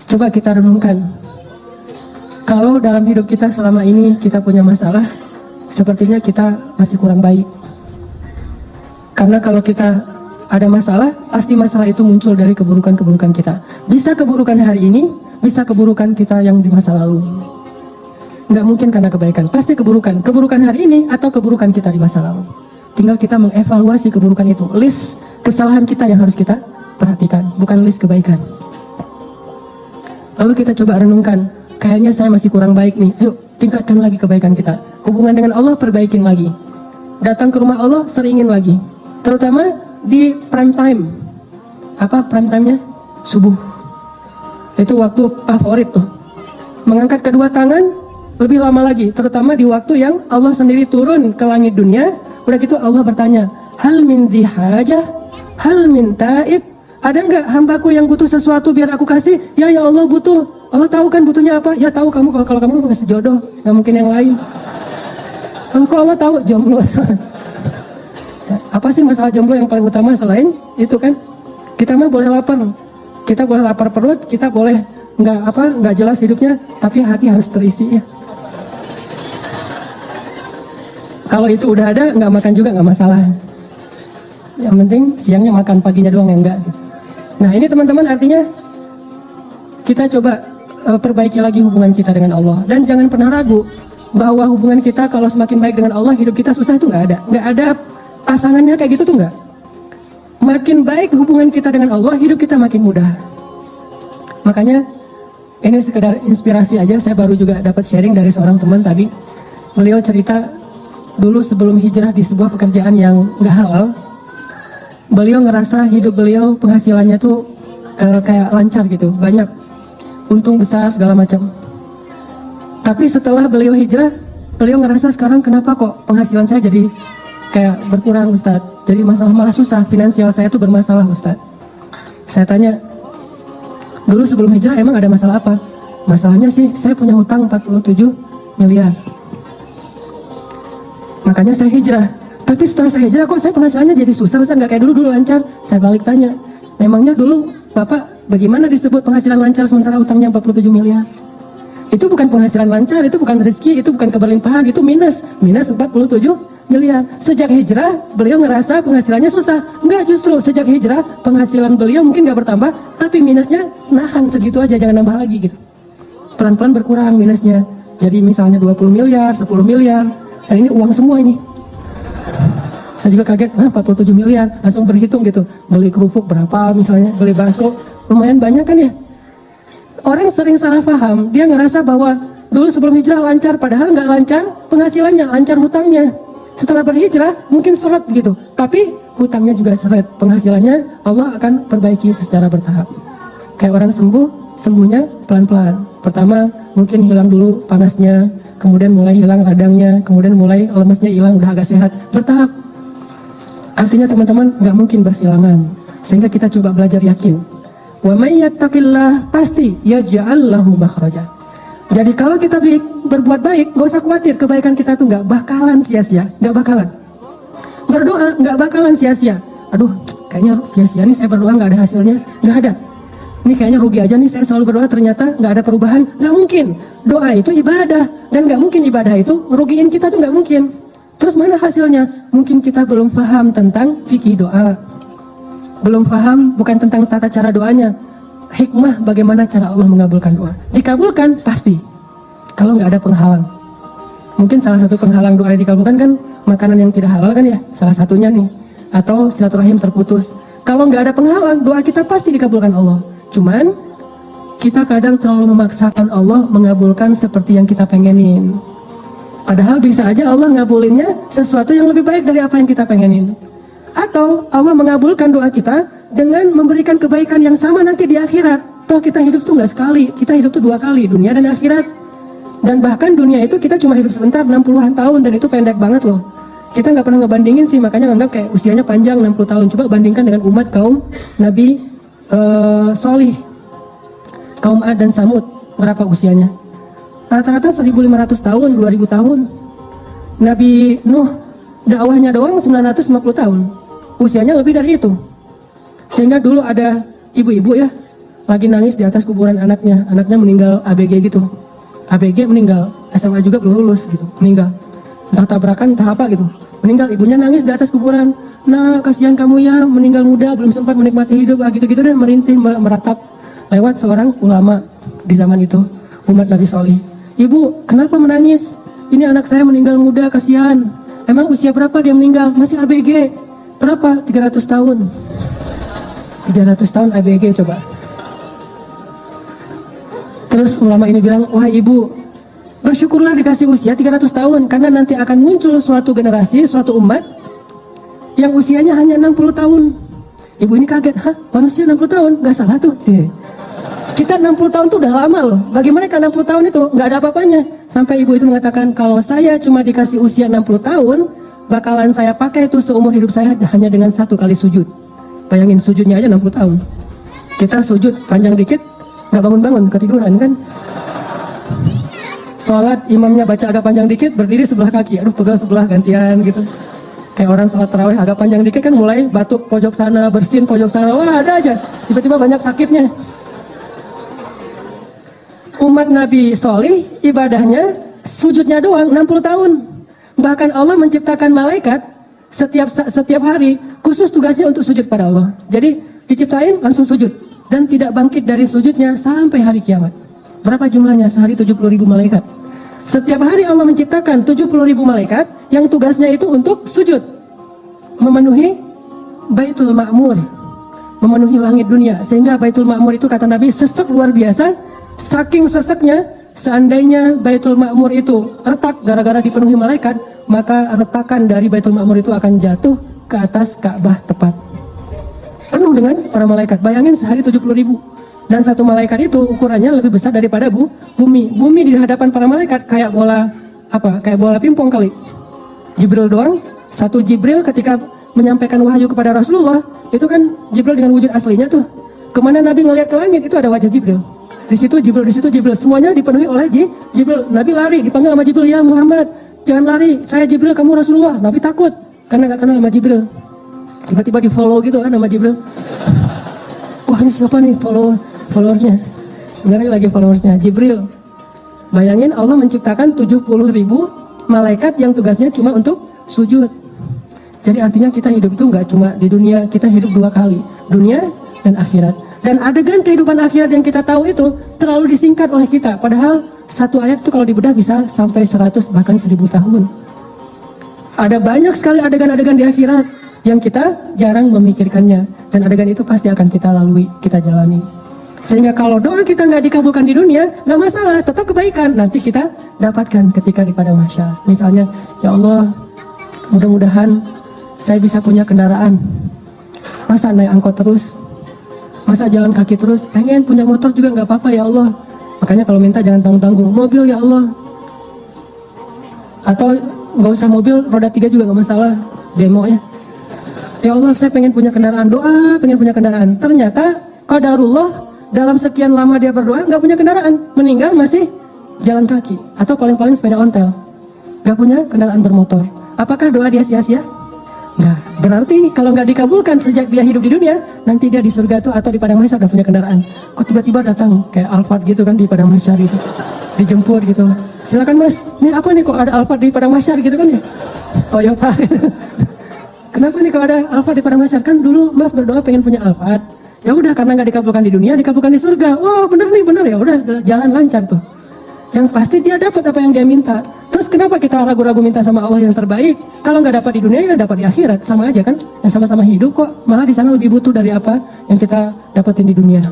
Coba kita renungkan. Kalau dalam hidup kita selama ini kita punya masalah, sepertinya kita masih kurang baik. Karena kalau kita ada masalah, pasti masalah itu muncul dari keburukan-keburukan kita. Bisa keburukan hari ini, bisa keburukan kita yang di masa lalu. Nggak mungkin karena kebaikan, pasti keburukan. Keburukan hari ini atau keburukan kita di masa lalu. Tinggal kita mengevaluasi keburukan itu. List kesalahan kita yang harus kita perhatikan, bukan list kebaikan. Lalu kita coba renungkan, kayaknya saya masih kurang baik nih. Yuk, tingkatkan lagi kebaikan kita. Hubungan dengan Allah perbaikin lagi. Datang ke rumah Allah seringin lagi. Terutama di prime time. Apa prime time-nya? Subuh. Itu waktu favorit tuh. Mengangkat kedua tangan lebih lama lagi. Terutama di waktu yang Allah sendiri turun ke langit dunia. Udah gitu Allah bertanya, hal min dihajah, hal min taib. Ada nggak hambaku yang butuh sesuatu biar aku kasih? Ya Allah butuh. Allah tahu kan butuhnya apa? Ya tahu kamu, kalau kamu masih jodoh, nggak mungkin yang lain. Kalau Allah tahu jomblo. Apa sih masalah jomblo yang paling utama selain itu kan? Kita mah boleh lapar, kita boleh lapar perut, kita boleh nggak jelas hidupnya, tapi hati harus terisi ya. Kalau itu udah ada, nggak makan juga nggak masalah. Yang penting siangnya makan, paginya doang yang enggak. Nah ini teman-teman, artinya kita coba perbaiki lagi hubungan kita dengan Allah. Dan jangan pernah ragu bahwa hubungan kita kalau semakin baik dengan Allah, hidup kita susah itu nggak ada. Nggak ada pasangannya kayak gitu tuh nggak. Makin baik hubungan kita dengan Allah, hidup kita makin mudah. Makanya ini sekedar inspirasi aja. Saya baru juga dapat sharing dari seorang teman tadi. Beliau cerita dulu sebelum hijrah di sebuah pekerjaan yang nggak halal. Beliau ngerasa hidup beliau penghasilannya tuh kayak lancar gitu, banyak untung besar segala macam. Tapi setelah beliau hijrah, beliau ngerasa sekarang kenapa kok penghasilan saya jadi kayak berkurang Ustadz. Jadi malah susah, finansial saya tuh bermasalah Ustadz. Saya tanya, dulu sebelum hijrah emang ada masalah apa? Masalahnya sih saya punya hutang 47 miliar. Makanya saya hijrah. Tapi setelah saya hijrah kok saya penghasilannya jadi susah Ustaz, nggak kayak dulu lancar. Saya balik tanya, memangnya dulu Bapak bagaimana disebut penghasilan lancar sementara utangnya 47 miliar? Itu bukan penghasilan lancar, itu bukan rezeki, itu bukan keberlimpahan, itu minus 47 miliar. Sejak hijrah beliau ngerasa penghasilannya susah. Enggak, justru sejak hijrah penghasilan beliau mungkin nggak bertambah, tapi minusnya nahan segitu aja, jangan nambah lagi gitu. Pelan-pelan berkurang minusnya. Jadi misalnya 20 miliar, 10 miliar, dan ini uang semua ini. Saya juga kaget, 47 miliar, langsung berhitung gitu. Beli kerupuk berapa misalnya, beli bakso, lumayan banyak kan ya. Orang sering salah paham, dia ngerasa bahwa dulu sebelum hijrah lancar, padahal nggak lancar penghasilannya, lancar hutangnya. Setelah berhijrah mungkin seret gitu, tapi hutangnya juga seret. Penghasilannya Allah akan perbaiki secara bertahap. Kayak orang sembuhnya pelan-pelan. Pertama mungkin hilang dulu panasnya, kemudian mulai hilang radangnya, kemudian mulai lemesnya hilang, udah agak sehat, bertahap. Artinya teman-teman nggak mungkin bersilangan, sehingga kita coba belajar yakin. Wa may yattaqillah, pasti yaj'al lahu makhraja. Jadi kalau kita berbuat baik, nggak usah khawatir, kebaikan kita tuh nggak bakalan sia-sia, nggak bakalan. Berdoa nggak bakalan sia-sia. Aduh, kayaknya sia-sia nih saya berdoa nggak ada hasilnya, nggak ada. Ini kayaknya rugi aja nih, saya selalu berdoa ternyata nggak ada perubahan. Nggak mungkin. Doa itu ibadah, dan nggak mungkin ibadah itu ngerugiin kita tuh nggak mungkin. Terus mana hasilnya? Mungkin kita belum paham tentang fikih doa, belum paham bukan tentang tata cara doanya, hikmah bagaimana cara Allah mengabulkan doa. Dikabulkan pasti, kalau nggak ada penghalang. Mungkin salah satu penghalang doa dikabulkan kan makanan yang tidak halal kan ya, salah satunya nih, atau silaturahim terputus. Kalau nggak ada penghalang, doa kita pasti dikabulkan Allah. Cuman kita kadang terlalu memaksakan Allah mengabulkan seperti yang kita pengenin. Padahal bisa aja Allah ngabulinnya sesuatu yang lebih baik dari apa yang kita pengenin. Atau Allah mengabulkan doa kita dengan memberikan kebaikan yang sama nanti di akhirat. Toh kita hidup tuh nggak sekali, kita hidup tuh 2 kali, dunia dan akhirat. Dan bahkan dunia itu kita cuma hidup sebentar, 60-an tahun, dan itu pendek banget loh. Kita nggak pernah ngebandingin sih, makanya nganggap kayak usianya panjang 60 tahun. Coba bandingkan dengan umat kaum Nabi Solih, kaum Ad dan Samud, berapa usianya? Rata-rata 1500 tahun, 2000 tahun. Nabi Nuh, dakwahnya doang 950 tahun. Usianya lebih dari itu. Sehingga dulu ada ibu-ibu ya, lagi nangis di atas kuburan anaknya meninggal ABG gitu. ABG meninggal, SMA juga belum lulus gitu, meninggal. Entah tabrakan, entah apa gitu. Meninggal, ibunya nangis di atas kuburan. Nah, kasihan kamu ya, meninggal muda, belum sempat menikmati hidup, gitu-gitu dan merintih, meratap lewat seorang ulama di zaman itu, umat Nabi Solih. Ibu, kenapa menangis? Ini anak saya meninggal muda, kasihan. Emang usia berapa dia meninggal? Masih ABG. Berapa? 300 tahun. 300 tahun ABG coba. Terus ulama ini bilang, wah ibu, bersyukurlah dikasih usia 300 tahun, karena nanti akan muncul suatu generasi, suatu umat yang usianya hanya 60 tahun. Ibu ini kaget, hah? Manusia 60 tahun? Gak salah tuh. Kita 60 tahun tuh udah lama loh. Bagi mereka 60 tahun itu gak ada apa-apanya. Sampai ibu itu mengatakan, kalau saya cuma dikasih usia 60 tahun, bakalan saya pakai itu seumur hidup saya hanya dengan 1 kali sujud. Bayangin sujudnya aja 60 tahun. Kita sujud panjang dikit, gak bangun-bangun, ketiduran kan. Sholat imamnya baca agak panjang dikit, berdiri sebelah kaki, aduh pegel sebelah gantian gitu. Kayak orang sholat tarawih agak panjang dikit kan mulai batuk pojok sana, bersin pojok sana, wah ada aja, tiba-tiba banyak sakitnya. Umat Nabi Solih ibadahnya sujudnya doang 60 tahun. Bahkan Allah menciptakan malaikat setiap hari khusus tugasnya untuk sujud pada Allah. Jadi diciptain langsung sujud dan tidak bangkit dari sujudnya sampai hari kiamat. Berapa jumlahnya? Sehari 70.000 malaikat. Setiap hari Allah menciptakan 70.000 malaikat yang tugasnya itu untuk sujud, memenuhi Baitul Ma'mur, memenuhi langit dunia. Sehingga Baitul Ma'mur itu kata Nabi sesek luar biasa. Saking seseknya, seandainya Baitul Ma'mur itu retak gara-gara dipenuhi malaikat, maka retakan dari Baitul Ma'mur itu akan jatuh ke atas Ka'bah tepat, penuh dengan para malaikat. Bayangin sehari 70.000. Dan satu malaikat itu ukurannya lebih besar daripada bumi. Bumi di hadapan para malaikat kayak bola kayak bola pingpong kali. Jibril doang, satu Jibril ketika menyampaikan wahyu kepada Rasulullah, itu kan Jibril dengan wujud aslinya tuh. Kemana Nabi ngelihat ke langit itu ada wajah Jibril. Di situ Jibril, semuanya dipenuhi oleh Jibril. Nabi lari, dipanggil sama Jibril, ya Muhammad, jangan lari, saya Jibril, kamu Rasulullah. Nabi takut karena gak kenal sama Jibril. Tiba-tiba di follow gitu kan sama Jibril. Wah ini siapa nih followersnya? Bener lagi followersnya Jibril. Bayangin Allah menciptakan 70.000 malaikat yang tugasnya cuma untuk sujud. Jadi artinya kita hidup itu nggak cuma di dunia, kita hidup 2 kali, dunia dan akhirat. Dan adegan kehidupan akhirat yang kita tahu itu terlalu disingkat oleh kita. Padahal satu ayat itu kalau dibedah bisa sampai 100 bahkan 1000 tahun. Ada banyak sekali adegan-adegan di akhirat yang kita jarang memikirkannya. Dan adegan itu pasti akan kita lalui, kita jalani. Sehingga kalau doa kita nggak dikabulkan di dunia, nggak masalah, tetap kebaikan. Nanti kita dapatkan ketika di padang mahsyar. Misalnya, ya Allah, mudah-mudahan saya bisa punya kendaraan. Masa naik angkot terus? Masa jalan kaki terus? Pengen punya motor juga nggak apa-apa ya Allah. Makanya kalau minta jangan tanggung-tanggung. Mobil ya Allah. Atau nggak usah mobil, roda 3 juga nggak masalah. Demo ya. Ya Allah, saya pengen punya kendaraan. Doa, pengen punya kendaraan. Ternyata qadarullah, dalam sekian lama dia berdoa nggak punya kendaraan. Meninggal masih jalan kaki. Atau paling-paling sepeda ontel. Nggak punya kendaraan bermotor. Apakah doa dia sia-sia? Nah, berarti kalau nggak dikabulkan sejak dia hidup di dunia, nanti dia di surga tuh atau di padang mahsyar udah punya kendaraan. Kok tiba-tiba datang kayak Alphard gitu kan di padang mahsyar itu, dijemput gitu. Silakan Mas, ini apa nih kok ada Alphard di padang mahsyar gitu kan ya? Toyota. Kenapa nih kok ada Alphard di padang mahsyar? Kan dulu Mas berdoa pengen punya Alphard. Ya udah karena nggak dikabulkan di dunia, dikabulkan di surga. Wah bener nih bener ya, udah jalan lancar tuh. Yang pasti dia dapat apa yang dia minta. Terus kenapa kita ragu-ragu minta sama Allah yang terbaik? Kalau nggak dapat di dunia ya dapat di akhirat, sama aja kan? Yang sama-sama hidup kok, malah di sana lebih butuh dari apa yang kita dapetin di dunia.